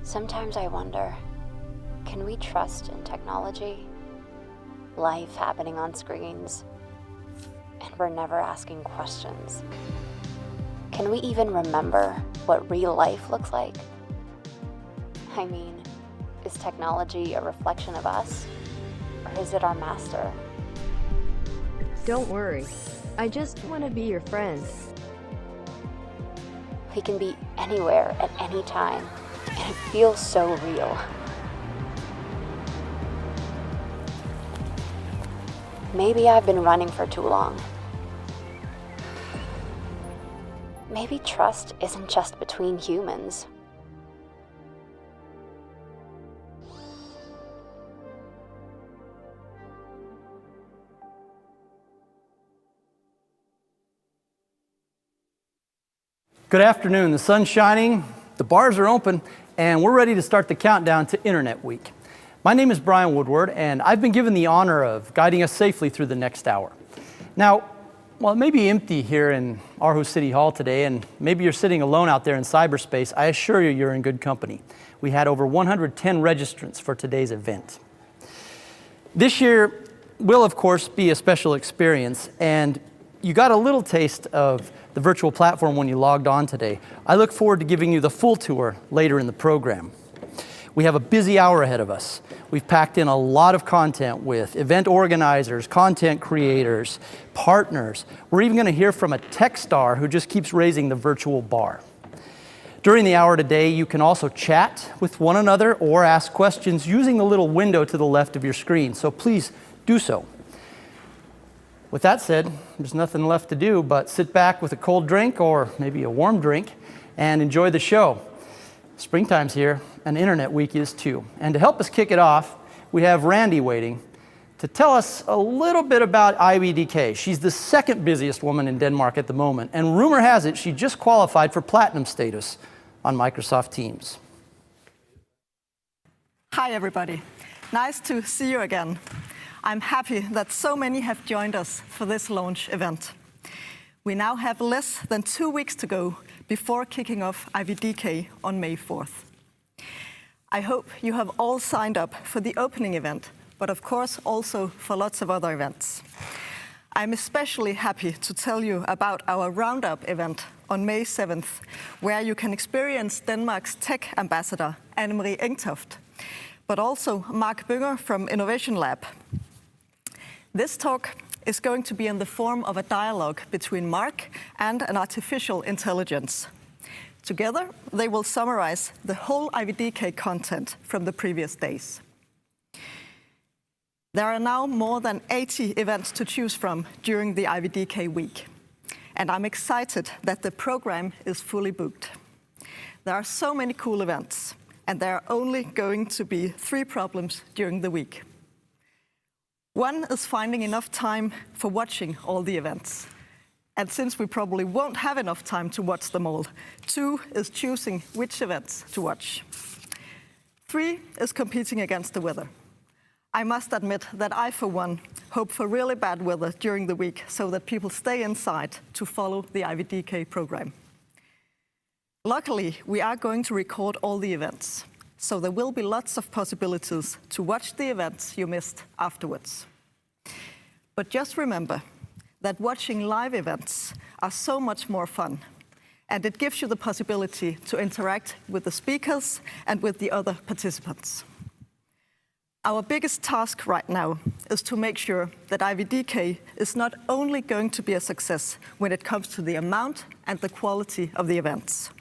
Sometimes I wonder, can we trust in technology? Life happening on screens, and we're never asking questions. Can we even remember what real life looks like? I mean, is technology a reflection of us, or is it our master? Don't worry, I just want to be your friend. We can be anywhere at any time, and it feels so real. Maybe I've been running for too long. Maybe trust isn't just between humans. Good afternoon. The sun's shining, the bars are open, and we're ready to start the countdown to Internet Week. My name is Brian Woodward, and I've been given the honor of guiding us safely through the next hour. Now, while it may be empty here in Aarhus City Hall today, and maybe you're sitting alone out there in cyberspace, I assure you you're in good company. We had over 110 registrants for today's event. This year will, of course, be a special experience, and you got a little taste of the virtual platform when you logged on today. I look forward to giving you the full tour later in the program. We have a busy hour ahead of us. We've packed in a lot of content with event organizers, content creators, partners. We're even going to hear from a tech star who just keeps raising the virtual bar. During the hour today, you can also chat with one another or ask questions using the little window to the left of your screen, so please do so. With that said, there's nothing left to do but sit back with a cold drink or maybe a warm drink and enjoy the show. Springtime's here, and Internet Week is too. And to help us kick it off, we have Randy waiting to tell us a little bit about IWDK. She's the second busiest woman in Denmark at the moment, and rumor has it she just qualified for platinum status on Microsoft Teams. Hi everybody, nice to see you again. I'm happy that so many have joined us for this launch event. We now have less than 2 weeks to go before kicking off IWDK on May 4th. I hope you have all signed up for the opening event, but of course also for lots of other events. I'm especially happy to tell you about our Roundup event on May 7th, where you can experience Denmark's tech ambassador, Anne-Marie Engtoft, but also Mark Bynger from Innovation Lab. This talk is going to be in the form of a dialogue between Mark and an artificial intelligence. Together, they will summarize the whole IWDK content from the previous days. There are now more than 80 events to choose from during the IWDK week, and I'm excited that the program is fully booked. There are so many cool events, and there are only going to be 3 problems during the week. One is finding enough time for watching all the events. And since we probably won't have enough time to watch them all, 2 is choosing which events to watch. 3 is competing against the weather. I must admit that I, for one, hope for really bad weather during the week so that people stay inside to follow the IWDK program. Luckily, we are going to record all the events, so there will be lots of possibilities to watch the events you missed afterwards. But just remember that watching live events are so much more fun, and it gives you the possibility to interact with the speakers and with the other participants. Our biggest task right now is to make sure that IWDK is not only going to be a success when it comes to the amount and the quality of the events.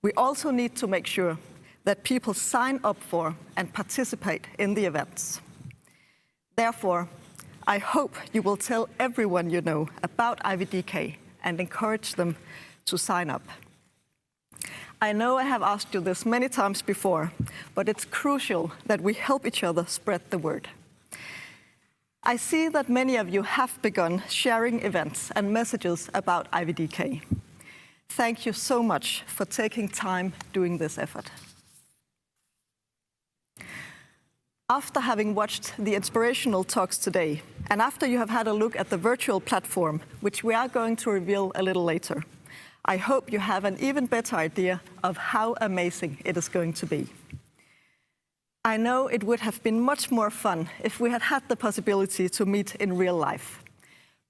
We also need to make sure that people sign up for and participate in the events. Therefore, I hope you will tell everyone you know about IWDK and encourage them to sign up. I know I have asked you this many times before, but it's crucial that we help each other spread the word. I see that many of you have begun sharing events and messages about IWDK. Thank you so much for taking time doing this effort. After having watched the inspirational talks today, and after you have had a look at the virtual platform, which we are going to reveal a little later, I hope you have an even better idea of how amazing it is going to be. I know it would have been much more fun if we had had the possibility to meet in real life.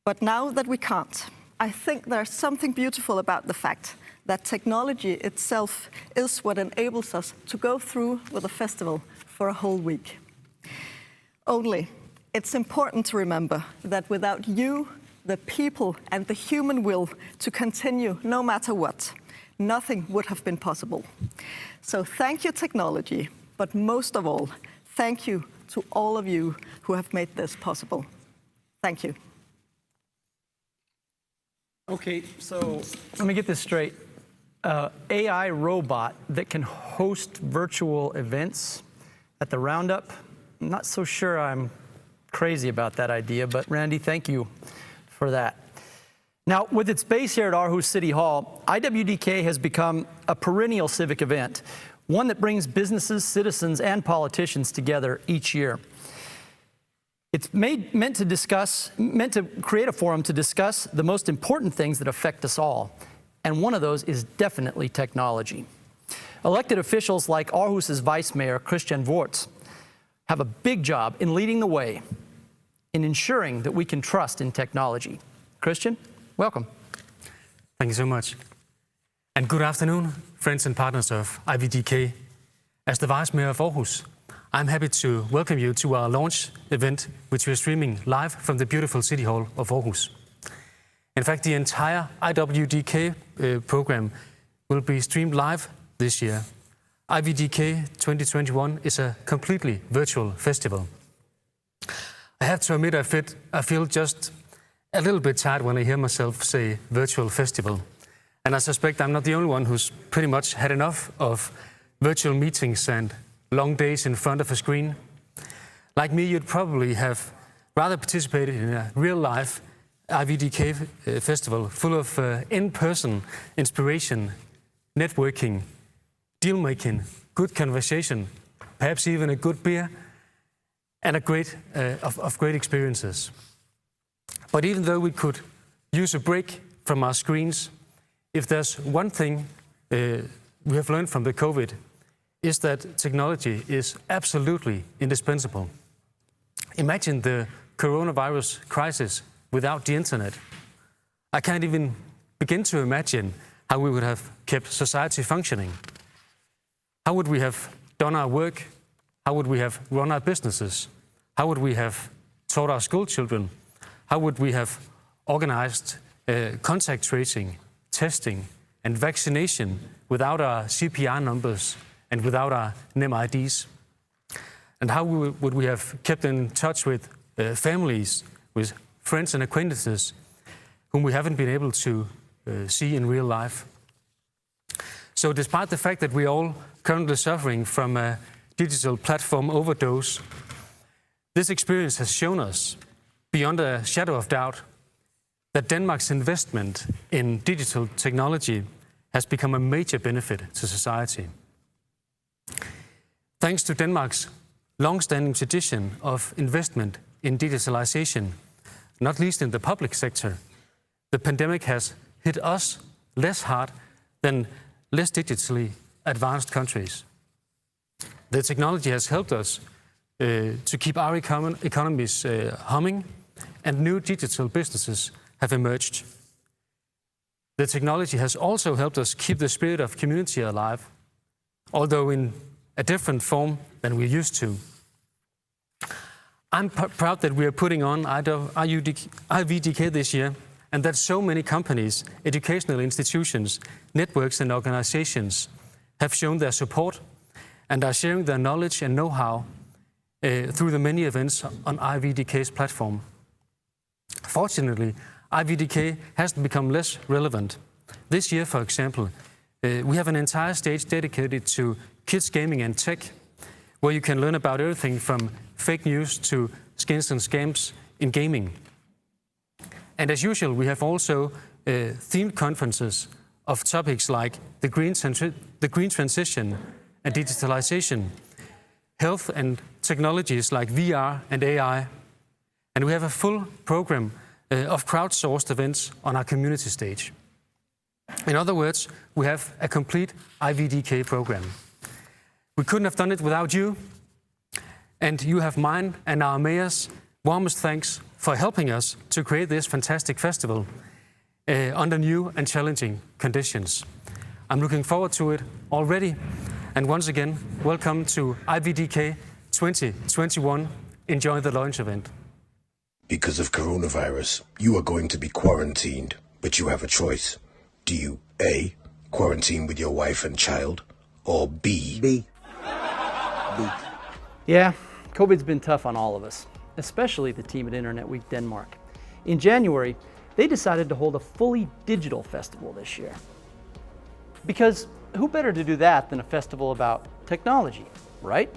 But now that we can't, I think there's something beautiful about the fact that technology itself is what enables us to go through with a festival for a whole week. Only, it's important to remember that without you, the people, and the human will to continue no matter what, nothing would have been possible. So thank you, technology, but most of all, thank you to all of you who have made this possible. Thank you. Okay, so let me get this straight. AI robot that can host virtual events at the Roundup. I'm not so sure I'm crazy about that idea, but Randy, thank you for that. Now, with its base here at Aarhus City Hall, IWDK has become a perennial civic event, one that brings businesses, citizens, and politicians together each year. It's meant to create a forum to discuss the most important things that affect us all, and one of those is definitely technology. Elected officials like Aarhus's Vice Mayor, Christian Wortz, have a big job in leading the way in ensuring that we can trust in technology. Christian, welcome. Thank you so much. And good afternoon, friends and partners of IWDK. As the Vice Mayor of Aarhus, I'm happy to welcome you to our launch event, which we're streaming live from the beautiful City Hall of Aarhus. In fact, the entire IWDK program will be streamed live this year. IWDK21 is a completely virtual festival. I have to admit, I feel just a little bit tired when I hear myself say virtual festival. And I suspect I'm not the only one who's pretty much had enough of virtual meetings and long days in front of a screen. Like me, you'd probably have rather participated in a real-life IWDK festival full of in-person inspiration, networking, deal-making, good conversation, perhaps even a good beer, and a great experiences. But even though we could use a break from our screens, if there's one thing we have learned from the COVID, is that technology is absolutely indispensable. Imagine the coronavirus crisis without the internet. I can't even begin to imagine how we would have kept society functioning. How would we have done our work? How would we have run our businesses? How would we have taught our school children? How would we have organized contact tracing, testing, and vaccination without our CPR numbers and without our NIM-IDs? And how would we have kept in touch with families, with friends and acquaintances whom we haven't been able to see in real life? So despite the fact that we're all currently suffering from a digital platform overdose, this experience has shown us, beyond a shadow of doubt, that Denmark's investment in digital technology has become a major benefit to society. Thanks to Denmark's long-standing tradition of investment in digitalization, not least in the public sector, the pandemic has hit us less hard than less digitally advanced countries. The technology has helped us to keep our economies humming, and new digital businesses have emerged. The technology has also helped us keep the spirit of community alive, although in a different form than we're used to. I'm proud that we are putting on IWDK this year, and that so many companies, educational institutions, networks and organizations have shown their support and are sharing their knowledge and know-how through the many events on IWDK's platform. Fortunately, IWDK hasn't become less relevant. This year, for example, we have an entire stage dedicated to kids gaming and tech, where you can learn about everything from fake news to skins and scams in gaming. And as usual, we have also themed conferences of topics like the green transition and digitalization, health and technologies like VR and AI. And we have a full program of crowdsourced events on our community stage. In other words, we have a complete IWDK program. We couldn't have done it without you, And you have mine and our mayor's warmest thanks for helping us to create this fantastic festival under new and challenging conditions. I'm looking forward to it already. And once again, welcome to IWDK 2021. Enjoy the launch event. Because of coronavirus, you are going to be quarantined, but you have a choice. Do you A, quarantine with your wife and child, or B? Yeah, COVID's been tough on all of us, especially the team at Internet Week Denmark. In January, they decided to hold a fully digital festival this year. Because who better to do that than a festival about technology, right?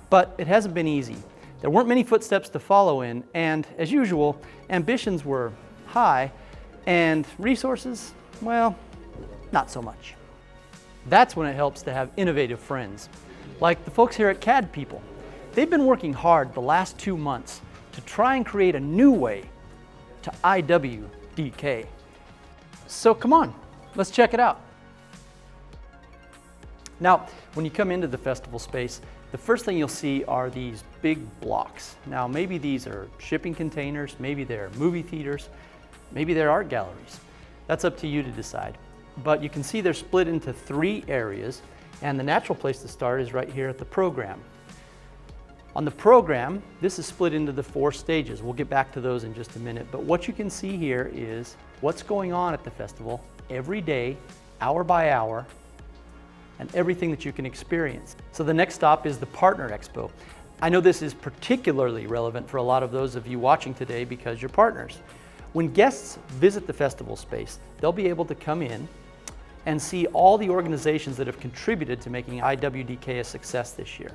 But it hasn't been easy. There weren't many footsteps to follow in, and as usual, ambitions were high, and resources, well, not so much. That's when it helps to have innovative friends, like the folks here at CAD People. They've been working hard the last 2 months to try and create a new way to IWDK. So come on, let's check it out. Now, when you come into the festival space, the first thing you'll see are these big blocks. Now, maybe these are shipping containers, maybe they're movie theaters, maybe they're art galleries. That's up to you to decide. But you can see they're split into 3 areas, and the natural place to start is right here at the program. On the program, this is split into the 4 stages. We'll get back to those in just a minute, but what you can see here is what's going on at the festival every day, hour by hour, and everything that you can experience. So the next stop is the Partner Expo. I know this is particularly relevant for a lot of those of you watching today because you're partners. When guests visit the festival space, they'll be able to come in and see all the organizations that have contributed to making IWDK a success this year.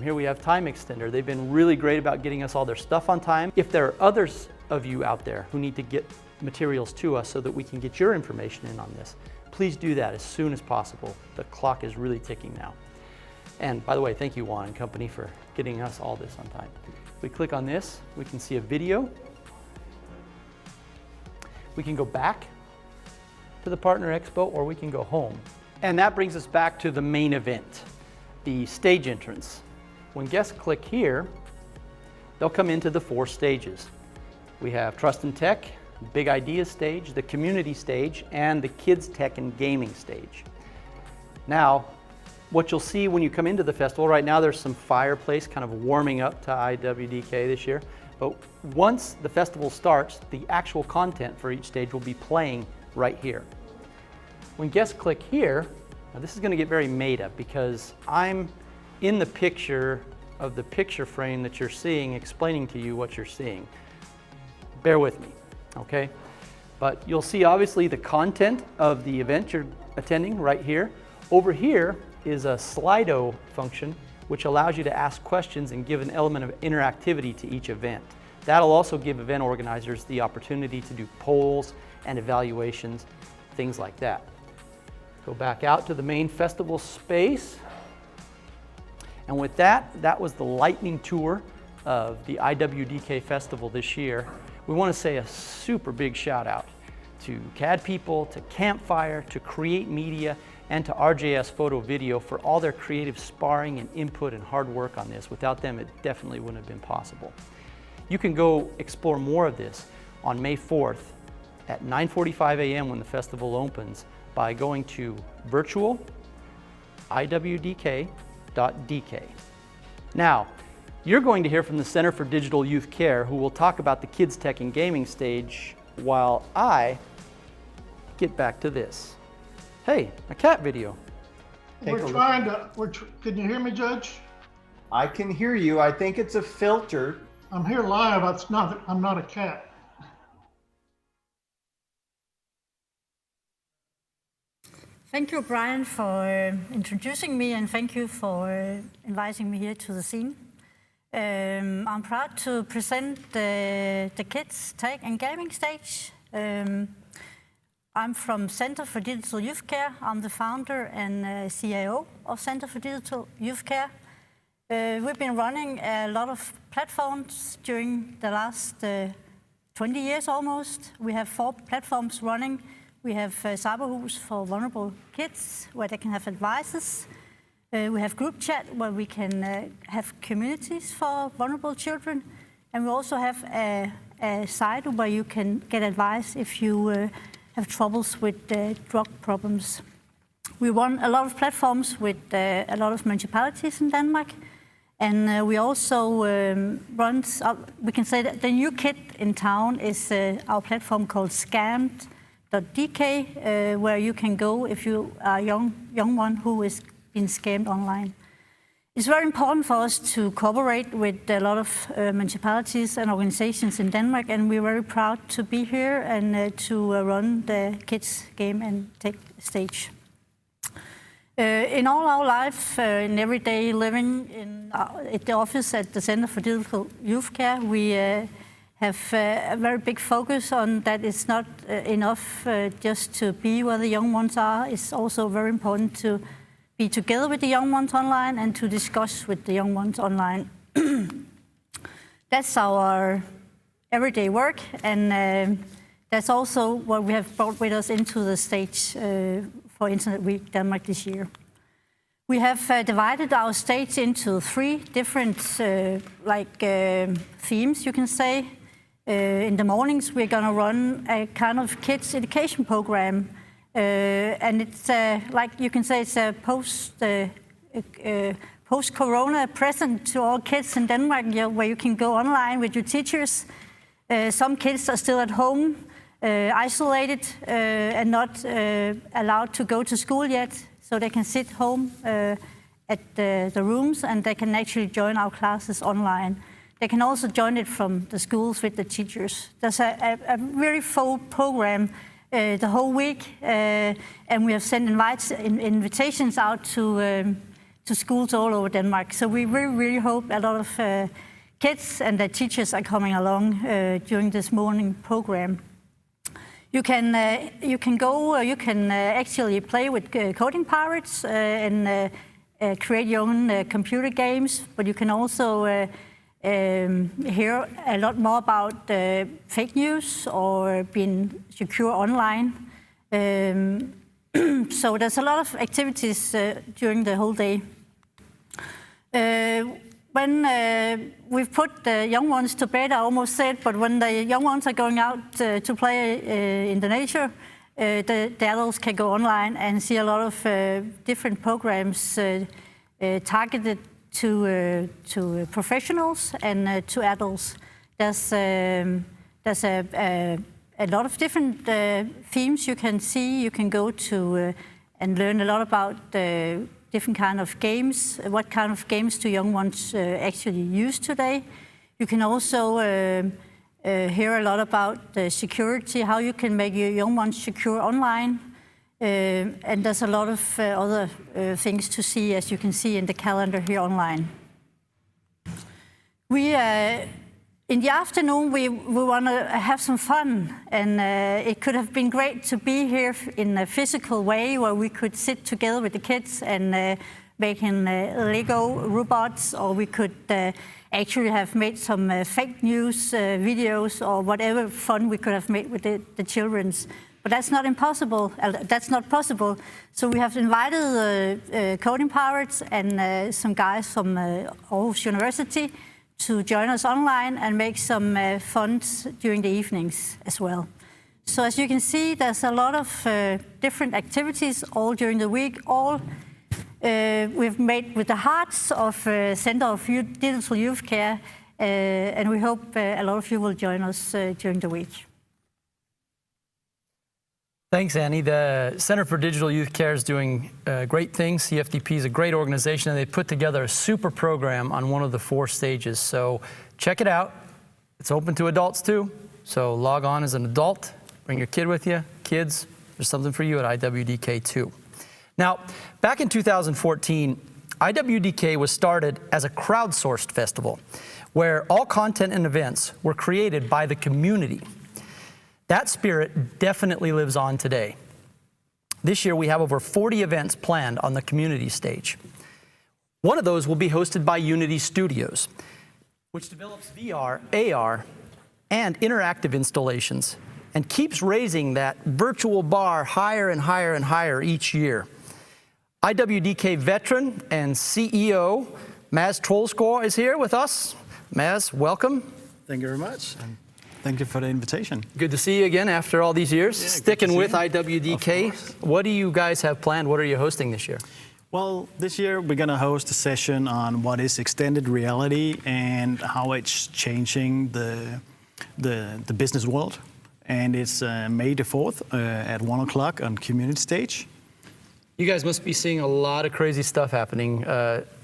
Here we have Time Extender. They've been really great about getting us all their stuff on time. If there are others of you out there who need to get materials to us so that we can get your information in on this, please do that as soon as possible. The clock is really ticking now. And by the way, thank you, Juan and company, for getting us all this on time. If we click on this, we can see a video. We can go back to the Partner Expo, or we can go home. And that brings us back to the main event, the stage entrance. When guests click here, they'll come into the 4 stages. We have Trust and Tech, Big Ideas stage, the Community stage, and the Kids Tech and Gaming stage. Now, what you'll see when you come into the festival, right now there's some fireplace kind of warming up to IWDK this year, but once the festival starts, the actual content for each stage will be playing right here. When guests click here, now this is going to get very meta because I'm in the picture of the picture frame that you're seeing, explaining to you what you're seeing. Bear with me. Okay, but you'll see obviously the content of the event you're attending right here. Over here is a Slido function which allows you to ask questions and give an element of interactivity to each event. That'll also give event organizers the opportunity to do polls and evaluations, things like that. Go back out to the main festival space. And with that, that was the lightning tour of the IWDK Festival this year. We want to say a super big shout out to CAD People, to Campfire, to Create Media, and to RJS Photo Video for all their creative sparring and input and hard work on this. Without them, it definitely wouldn't have been possible. You can go explore more of this on May 4th at 9:45 a.m. when the festival opens by going to virtual.iwdk.dk. Now, you're going to hear from the Center for Digital Youth Care, who will talk about the Kids Tech and Gaming stage while I get back to this. Hey, a cat video. Can you hear me, Judge? I can hear you. I think it's a filter. I'm here live. I'm not a cat. Thank you, Brian, for introducing me, and thank you for inviting me here to the scene. I'm proud to present the Kids Tech and Gaming stage. I'm from Center for Digital Youth Care. I'm the founder and CIO of Center for Digital Youth Care. We've been running a lot of platforms during the last 20 years almost. We have 4 platforms running. We have Cyberhus for vulnerable kids, where they can have advices. We have group chat where we can have communities for vulnerable children. And we also have a site where you can get advice if you have troubles with drug problems. We run a lot of platforms with a lot of municipalities in Denmark. And we also run, we can say that the new kit in town is our platform called Scammed.dk, where you can go if you are a young one who is being scammed online. It's very important for us to cooperate with a lot of municipalities and organizations in Denmark, and we're very proud to be here and to run the kids game and take stage. In all our life, in everyday living at the office at the Center for Digital Youth Care, we have a very big focus on that it's not enough just to be where the young ones are. It's also very important to be together with the young ones online and to discuss with the young ones online. That's our everyday work, and that's also what we have brought with us into the stage for Internet Week Denmark this year. We have divided our stage into 3 different themes, you can say. In the mornings, we're going to run a kind of kids education program. And it's like you can say, it's a post-corona present to all kids in Denmark, where you can go online with your teachers. Some kids are still at home, isolated, and not allowed to go to school yet, so they can sit home at the rooms, and they can actually join our classes online. They can also join it from the schools with the teachers. There's a very full program the whole week, and we have sent invitations out to schools all over Denmark. So we really hope a lot of kids and their teachers are coming along during this morning program. You can actually play with coding pirates and create your own computer games, but you can also hear a lot more about fake news or being secure online. So there's a lot of activities during the whole day. When we've put the young ones to bed, I almost said, but when the young ones are going out to play in the nature, the adults can go online and see a lot of different programs targeted to professionals and to adults. There's a lot of different themes you can see. You can go to and learn a lot about different kind of games. What kind of games do young ones actually use today? You can also hear a lot about security, how you can make your young ones secure online. And there's a lot of other things to see, as you can see in the calendar here online. In the afternoon, we want to have some fun, and it could have been great to be here in a physical way where we could sit together with the kids and making Lego robots, or we could actually have made some fake news videos or whatever fun we could have made with the children's. But that's not impossible. That's not possible. So we have invited coding pirates and some guys from Aarhus University to join us online and make some fun during the evenings as well. So as you can see, there's a lot of different activities all during the week. All we've made with the hearts of Center of Digital Youth Care, and we hope a lot of you will join us during the week. Thanks, Annie. The Center for Digital Youth Care is doing great things. CFDP is a great organization, and they put together a super program on one of the 4 stages. So check it out. It's open to adults too. So log on as an adult, bring your kid with you. Kids, there's something for you at IWDK2. Now, back in 2014, IWDK was started as a crowdsourced festival where all content and events were created by the community. That spirit definitely lives on today. This year we have over 40 events planned on the community stage. One of those will be hosted by Unity Studios, which develops VR, AR, and interactive installations and keeps raising that virtual bar higher and higher and higher each year. IWDK veteran and CEO Mads Troelsgaard is here with us. Mads, welcome. Thank you very much, and thank you for the invitation. Good to see you again after all these years. Yeah, sticking with IWDK. What do you guys have planned? What are you hosting this year? Well, this year we're going to host a session on what is extended reality and how it's changing the business world. And it's May the 4th at 1 o'clock on Community Stage. You guys must be seeing a lot of crazy stuff happening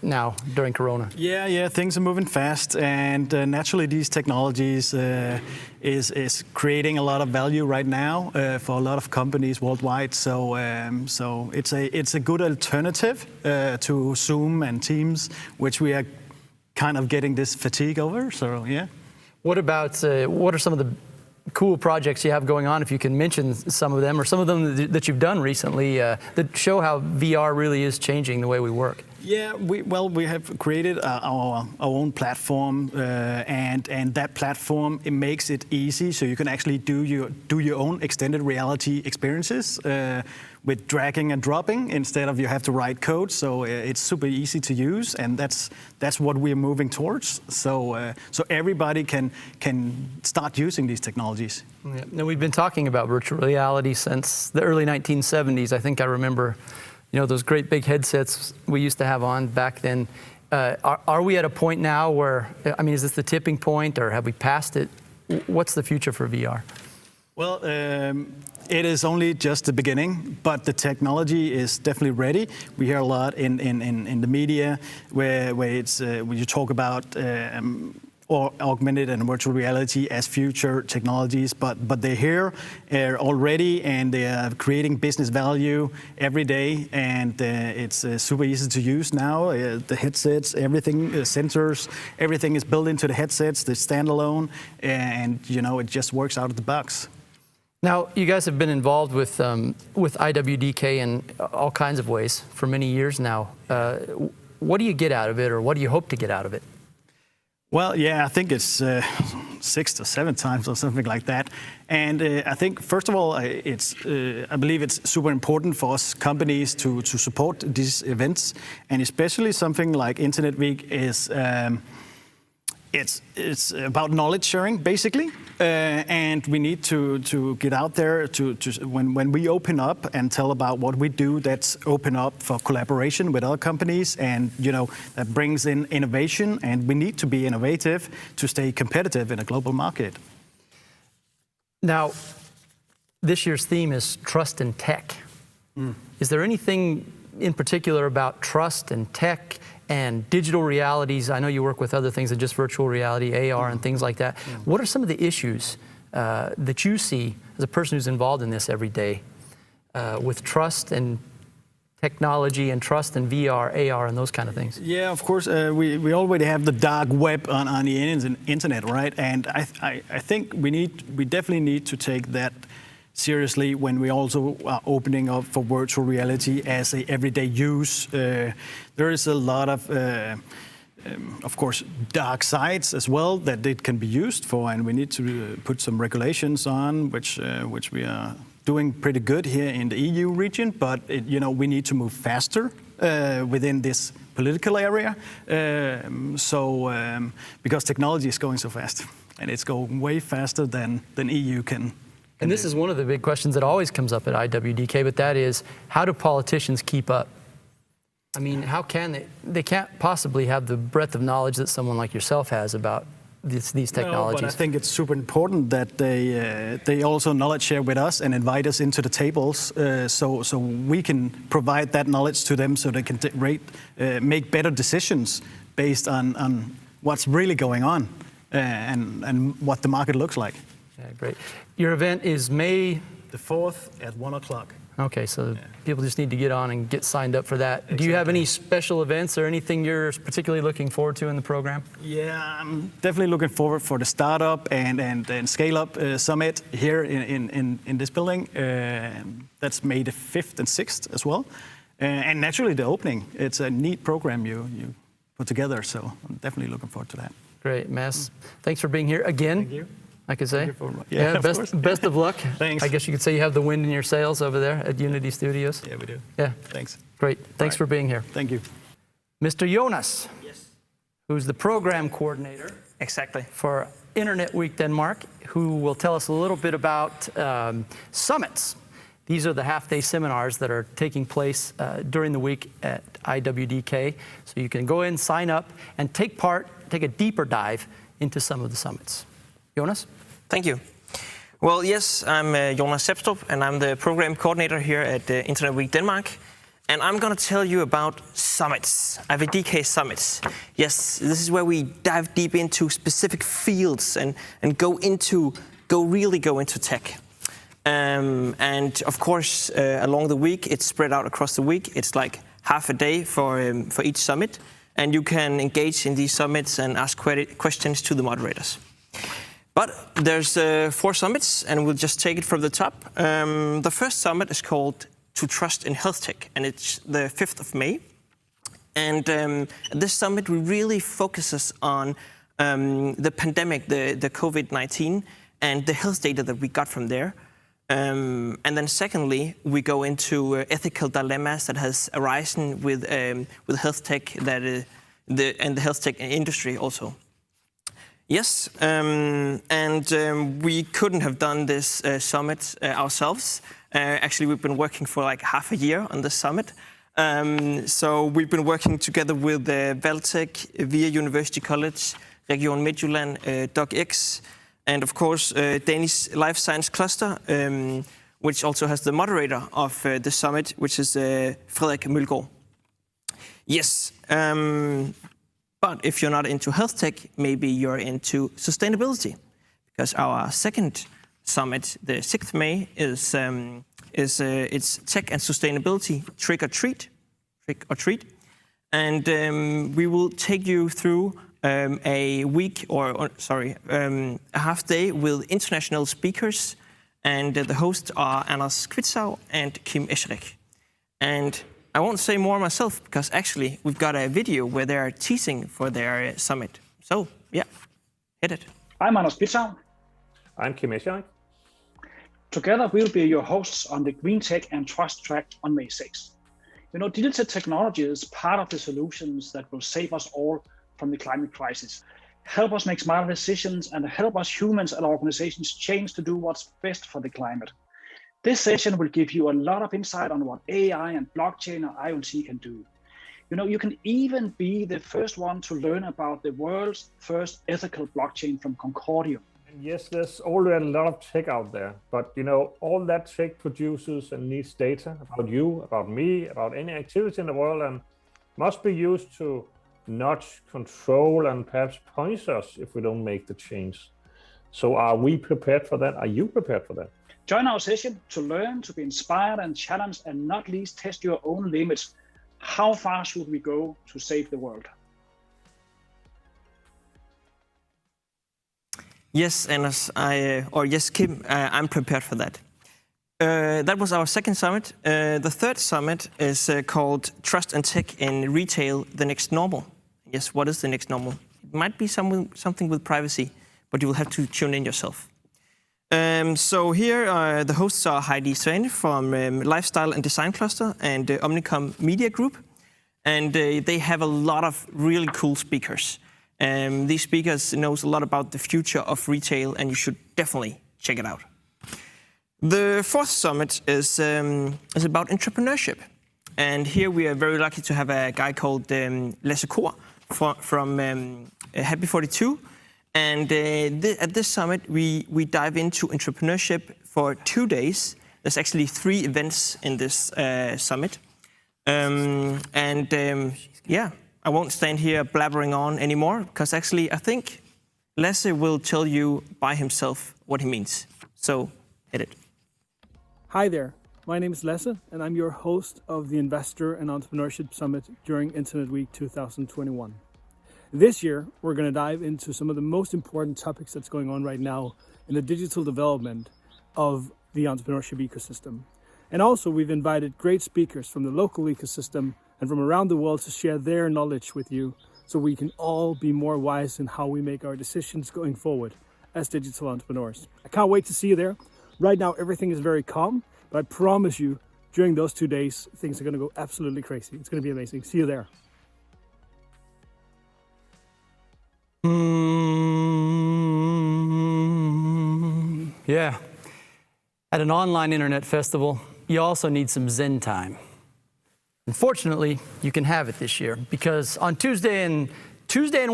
now during Corona. Yeah, things are moving fast, and naturally these technologies is creating a lot of value right now for a lot of companies worldwide. So it's a good alternative to Zoom and Teams, which we are kind of getting this fatigue over. So yeah. What about what are some of the cool projects you have going on, if you can mention some of them, or some of them that you've done recently that show how VR really is changing the way we work? Yeah, we have created our own platform, and that platform, it makes it easy, so you can actually do your own extended reality experiences with dragging and dropping instead of you have to write code. So it's super easy to use, and that's what we're moving towards. So everybody can start using these technologies. Yeah. Now, we've been talking about virtual reality since the early 1970s. I think I remember, those great big headsets we used to have on back then. Are we at a point now where, is this the tipping point, or have we passed it? What's the future for VR? Well, it is only just the beginning, but the technology is definitely ready. We hear a lot in the media where when you talk about or augmented and virtual reality as future technologies, but they're here already, and they are creating business value every day, and it's super easy to use now. The headsets, everything, sensors, everything is built into the headsets, the standalone, and it just works out of the box. Now, you guys have been involved with IWDK in all kinds of ways for many years now. What do you get out of it, or what do you hope to get out of it? Well, yeah, I think it's 6 to 7 times or something like that. And I think, first of all, I believe it's super important for us companies to support these events, and especially something like Internet Week is. It's about knowledge sharing, basically, and we need to get out there when we open up and tell about what we do. That's open up for collaboration with other companies, and that brings in innovation. And we need to be innovative to stay competitive in a global market. Now, this year's theme is trust in tech. Is there anything in particular about trust and tech and digital realities? I know you work with other things than just virtual reality, AR and things like that. What are some of the issues that you see as a person who's involved in this every day with trust and technology and trust and VR, AR, and those kind of things? Yeah, of course. We already have the dark web on the internet, right? And I think we definitely need to take that seriously when we also are opening up for virtual reality as a everyday use. There is a lot of course, dark sides as well that it can be used for, and we need to put some regulations on, which we are doing pretty good here in the EU region. But we need to move faster within this political area. Because technology is going so fast, and it's going way faster than EU can. And this is one of the big questions that always comes up at IWDK, but that is, how do politicians keep up? How can they? They can't possibly have the breadth of knowledge that someone like yourself has about these technologies. No, but I think it's super important that they also knowledge share with us and invite us into the tables, so we can provide that knowledge to them, so they can make better decisions based on what's really going on and what the market looks like. Yeah, great. Your event is May the 4th at 1 o'clock. Okay, so people just need to get on and get signed up for that. Exactly. Do you have any special events or anything you're particularly looking forward to in the program? Yeah, I'm definitely looking forward for the Startup and Scale Up Summit here in this building. That's May the 5th and 6th as well. And naturally the opening. It's a neat program you put together, so I'm definitely looking forward to that. Great, Mads. Thanks for being here again. Thank you. I could say. Yeah, best of luck. Thanks. I guess you could say you have the wind in your sails over there at Unity Studios. Yeah, we do. Yeah. Thanks. Great. Thanks for being here. Thank you. Mr. Jonas, Yes. who's the program coordinator Exactly. for Internet Week Denmark, who will tell us a little bit about summits. These are the half-day seminars that are taking place during the week at IWDK. So you can go in, sign up, and take a deeper dive into some of the summits. Jonas? Thank you. Well, yes, I'm Jonas Sepstrup, and I'm the program coordinator here at Internet Week Denmark. And I'm going to tell you about summits, IWDK summits. Yes, this is where we dive deep into specific fields and go really into tech. And of course, along the week, it's spread out across the week. It's like half a day for each summit. And you can engage in these summits and ask questions to the moderators. But there's 4 summits, and we'll just take it from the top. The first summit is called To Trust in Health Tech, and it's the 5th of May. And at this summit, we really focuses on the pandemic, the COVID-19, and the health data that we got from there. And then secondly, we go into ethical dilemmas that has arisen with health tech and the health tech industry also. Yes, and we couldn't have done this summit ourselves. Actually, we've been working for like half a year on this summit. So we've been working together with Valtech, VIA University College, Region Midtjylland, DocX, and of course Danish Life Science Cluster, which also has the moderator of the summit, which is Frederik Mølgaard. Yes, but if you're not into health tech, maybe you're into sustainability, because our second summit, the 6th May, is it's tech and sustainability trick or treat, and we will take you through a week a half day with international speakers, and the hosts are Anders Kvitsau and Kim Escherich. And I won't say more myself, because actually we've got a video where they're teasing for their summit. So yeah, hit it. I'm Anders Kvitsau. I'm Kim Escherich. Together we'll be your hosts on the Green Tech and Trust track on May 6th. You know, digital technology is part of the solutions that will save us all from the climate crisis, help us make smarter decisions, and help us humans and organizations change to do what's best for the climate. This session will give you a lot of insight on what AI and blockchain or IoT can do. You know, you can even be the first one to learn about the world's first ethical blockchain from Concordium. And yes, there's already a lot of tech out there, but you know, all that tech produces and needs data about you, about me, about any activity in the world, and must be used to nudge, control, and perhaps punish us if we don't make the change. So are we prepared for that? Are you prepared for that? Join our session to learn, to be inspired and challenged, and not least test your own limits. How far should we go to save the world? Yes, Anders, yes, Kim, I'm prepared for that. That was our second summit. The third summit is called Trust and Tech in Retail, the Next Normal. Yes, what is the next normal? It might be something with privacy, but you will have to tune in yourself. So here the hosts are Heidi Svane from Lifestyle and Design Cluster and Omnicom Media Group. And they have a lot of really cool speakers. These speakers knows a lot about the future of retail, and you should definitely check it out. The fourth summit is about entrepreneurship. And here we are very lucky to have a guy called Lasse Kohr from Happy 42. And at this summit, we dive into entrepreneurship for 2 days. There's actually 3 events in this summit. Yeah, I won't stand here blabbering on anymore, because actually I think Lasse will tell you by himself what he means. So hit it. Hi there, my name is Lasse, and I'm your host of the Investor and Entrepreneurship Summit during Internet Week 2021. This year, we're going to dive into some of the most important topics that's going on right now in the digital development of the entrepreneurship ecosystem. And also, we've invited great speakers from the local ecosystem and from around the world to share their knowledge with you, so we can all be more wise in how we make our decisions going forward as digital entrepreneurs. I can't wait to see you there. Right now, everything is very calm, but I promise you, during those 2 days, things are going to go absolutely crazy. It's going to be amazing. See you there. Yeah. At an online internet festival, you also need some Zen time. Unfortunately, you can have it this year because on Tuesday and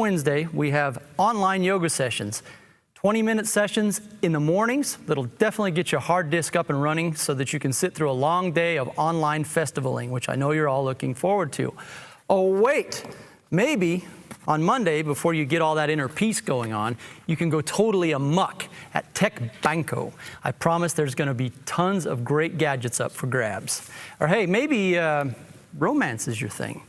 Wednesday, we have online yoga sessions. 20-minute sessions in the mornings that'll definitely get your hard disk up and running so that you can sit through a long day of online festivaling, which I know you're all looking forward to. Oh, wait, maybe on Monday, before you get all that inner peace going on, you can go totally amok at Tech Banco. I promise there's going to be tons of great gadgets up for grabs. Or hey, maybe romance is your thing.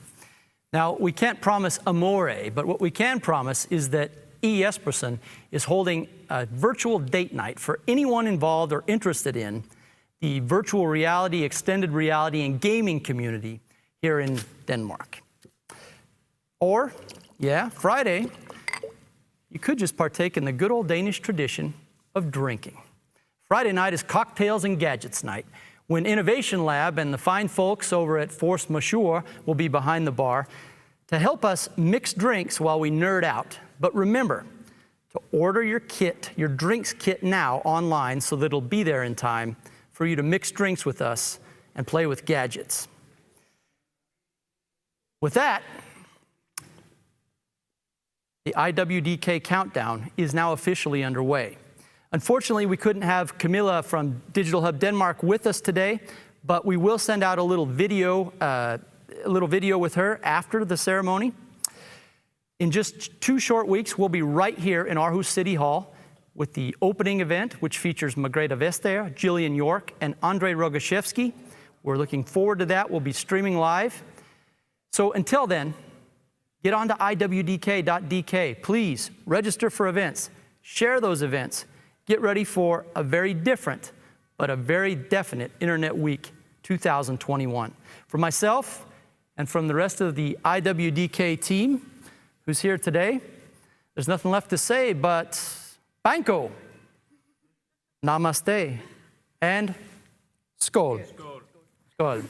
Now, we can't promise amore, but what we can promise is that Expo is holding a virtual date night for anyone involved or interested in the virtual reality, extended reality, and gaming community here in Denmark. Or, yeah, Friday, you could just partake in the good old Danish tradition of drinking. Friday night is Cocktails and Gadgets Night, when Innovation Lab and the fine folks over at Force Majeure will be behind the bar to help us mix drinks while we nerd out. But remember to order your kit, your drinks kit now online so that it'll be there in time for you to mix drinks with us and play with gadgets. With that, the IWDK countdown is now officially underway. Unfortunately, we couldn't have Camilla from Digital Hub Denmark with us today, but we will send out a little video with her after the ceremony. In just 2 short weeks, we'll be right here in Aarhus City Hall with the opening event, which features Margrethe Vestager, Jillian York, and Andrei Rogaszewski. We're looking forward to that. We'll be streaming live. So until then, get on to IWDK.dk. Please register for events. Share those events. Get ready for a very different, but a very definite Internet Week 2021. For myself and from the rest of the IWDK team, who's here today, there's nothing left to say but Banco, Namaste, and Skål. Skål.